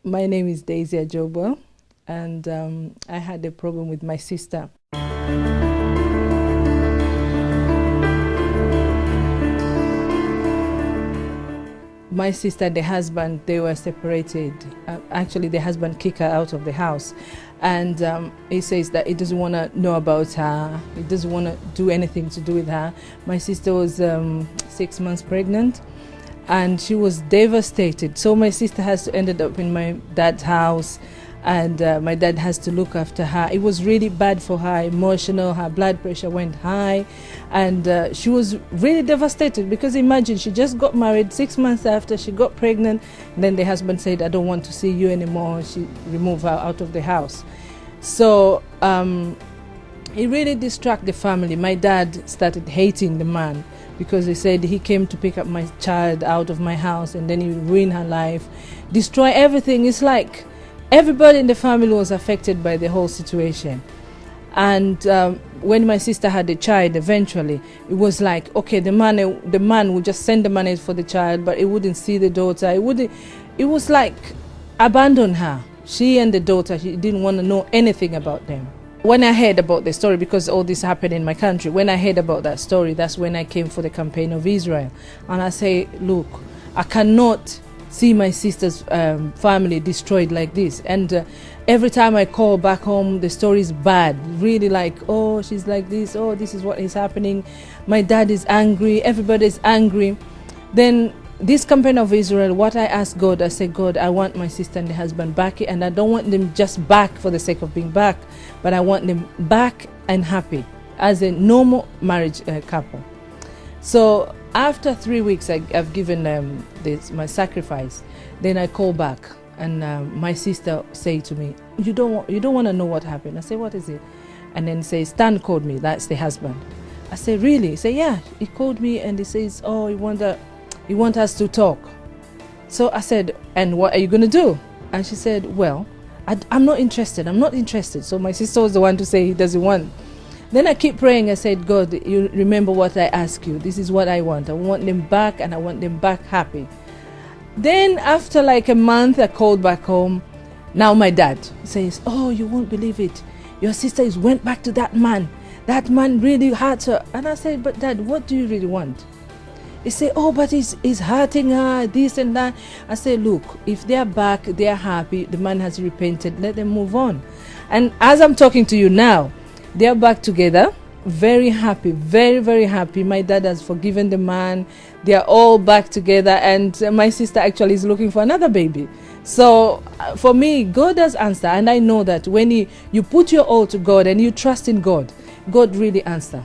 My name is Daisy Ajobo, and I had a problem with my sister. My sister and the husband, they were separated. Actually, the husband kicked her out of the house. And he says that he doesn't want to know about her. He doesn't want to do anything to do with her. My sister was 6 months pregnant, and she was devastated. So my sister has to ended up in my dad's house, and my dad has to look after her. It was really bad for her, emotional. Her blood pressure went high, and she was really devastated, because imagine, she just got married 6 months after she got pregnant. And then the husband said, "I don't want to see you anymore." She removed her out of the house. So it really distracted the family. My dad started hating the man, because he said he came to pick up my child out of my house, and then he ruined her life, destroy everything. It's like everybody in the family was affected by the whole situation. And when my sister had a child, eventually, it was like, okay, the man would just send the money for the child, but he wouldn't see the daughter. It was like abandon her. She and the daughter, she didn't want to know anything about them. When I heard about the story, because all this happened in my country, when I heard about that story, that's when I came for the campaign of Israel. And I say, look, I cannot see my sister's family destroyed like this. And every time I call back home, the story is bad. Really, like, oh, she's like this. Oh, this is what is happening. My dad is angry. Everybody is angry. Then this campaign of Israel, what I asked God, I said, God, I want my sister and the husband back, and I don't want them just back for the sake of being back, but I want them back and happy as a normal marriage couple. So after 3 weeks, I've given them my sacrifice. Then I call back, and my sister say to me, you don't want to know what happened. I say, what is it? And then say, Stan called me. That's the husband. I say, really? He say, yeah. He called me, and he says, oh, he want us to talk. So I said, and what are you going to do? And she said, well, I'm not interested. I'm not interested. So my sister was the one to say he doesn't want. Then I keep praying. I said, God, you remember what I asked you. This is what I want. I want them back, and I want them back happy. Then after like a month, I called back home. Now my dad says, oh, you won't believe it. Your sister went back to that man. That man really hurt her. And I said, but Dad, what do you really want? He said, oh, but he's hurting her, this and that. I said, look, if they're back, they're happy, the man has repented, let them move on. And as I'm talking to you now, they're back together, very happy, very, very happy. My dad has forgiven the man. They're all back together, and my sister actually is looking for another baby. So for me, God has answered, and I know that when you put your all to God and you trust in God, God really answers.